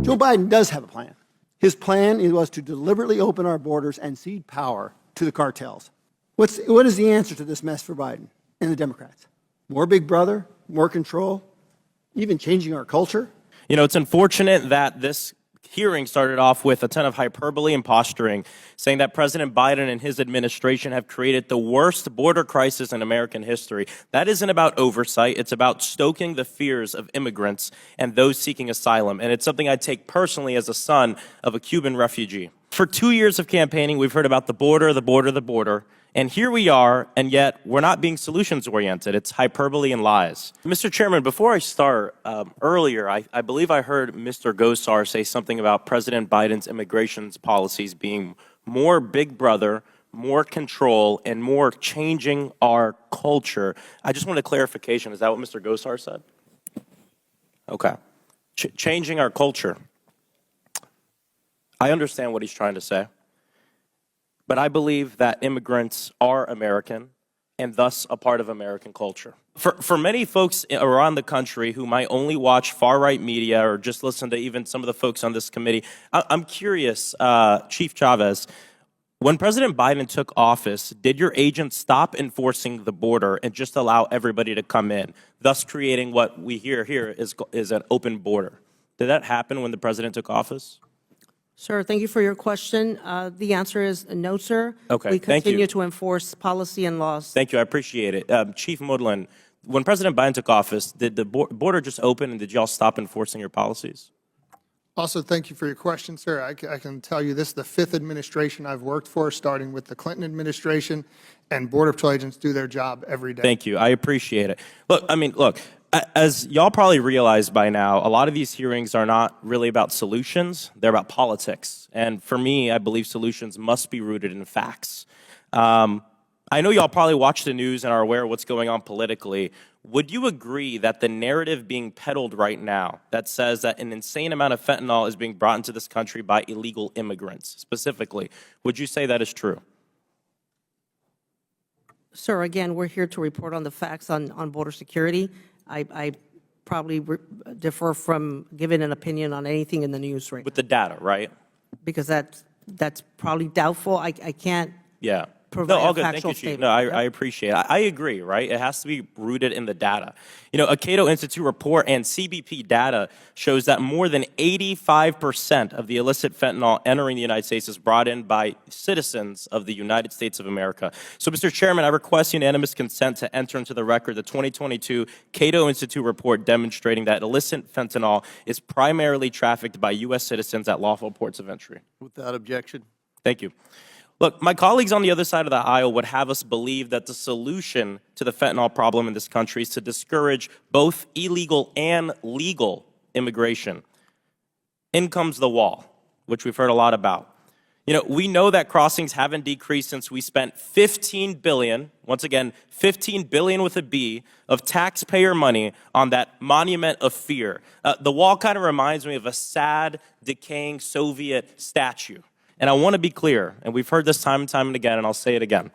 Joe Biden does have a plan. His plan was to deliberately open our borders and cede power to the cartels. What is the answer to this mess for Biden and the Democrats? More big brother, more control, even changing our culture? You know, it's unfortunate that this hearing started off with a ton of hyperbole and posturing, saying that President Biden and his administration have created the worst border crisis in American history. That isn't about oversight. It's about stoking the fears of immigrants and those seeking asylum. And it's something I take personally as a son of a Cuban refugee. For 2 years of campaigning, we've heard about the border, the border, the border. And here we are, and yet we're not being solutions-oriented. It's hyperbole and lies. Mr. Chairman, before I start, earlier, I believe I heard Mr. Gosar say something about President Biden's immigration policies being more big brother, more control, and more changing our culture. I just want a clarification. Is that what Mr. Gosar said? Okay. Changing our culture. I understand what he's trying to say. But I believe that immigrants are American and thus a part of American culture. For many folks around the country who might only watch far-right media or just listen to even some of the folks on this committee, I'm curious, Chief Chavez, when President Biden took office, did your agents stop enforcing the border and just allow everybody to come in, thus creating what we hear here is an open border? Did that happen when the president took office? Sir, thank you for your question. The answer is no, sir. Okay, we thank you. continue to enforce policy and laws. Thank you, I appreciate it. Chief Modlin, when President Biden took office, did the border just open and did y'all stop enforcing your policies? Also, thank you for your question, sir. I can tell you this is the 5th administration I've worked for, starting with the Clinton administration, and Border Patrol agents do their job every day. Thank you, I appreciate it. Look, as y'all probably realize by now, a lot of these hearings are not really about solutions, they're about politics. And for me, I believe solutions must be rooted in facts. I know y'all probably watch the news and are aware of what's going on politically. Would you agree that the narrative being peddled right now that says that an insane amount of fentanyl is being brought into this country by illegal immigrants specifically, would you say that is true? Sir, again, we're here to report on the facts on border security. I probably defer from giving an opinion on anything in the news right now. With the data, right? Because that's probably doubtful. I can't provide all a good. factual Thank you, Chief. statement. No, I appreciate it. I agree, right? It has to be rooted in the data. You know, a Cato Institute report and CBP data shows that more than 85% of the illicit fentanyl entering the United States is brought in by citizens of the United States of America. So, Mr. Chairman, I request unanimous consent to enter into the record the 2022 Cato Institute report demonstrating that illicit fentanyl is primarily trafficked by U.S. citizens at lawful ports of entry. Without objection. Thank you. Look, my colleagues on the other side of the aisle would have us believe that the solution to the fentanyl problem in this country is to discourage both illegal and legal immigration. In comes the wall, which we've heard a lot about. You know, we know that crossings haven't decreased since we spent $15 billion, once again, $15 billion with a B, of taxpayer money on that monument of fear. The wall kind of reminds me of a sad, decaying Soviet statue. And I want to be clear, and we've heard this time and time and again, and I'll say it again.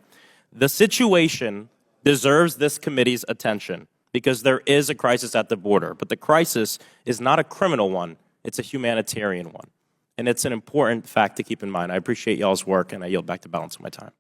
The situation deserves this committee's attention because there is a crisis at the border, but the crisis is not a criminal one, it's a humanitarian one. And it's an important fact to keep in mind. I appreciate y'all's work, and I yield back the balance of my time.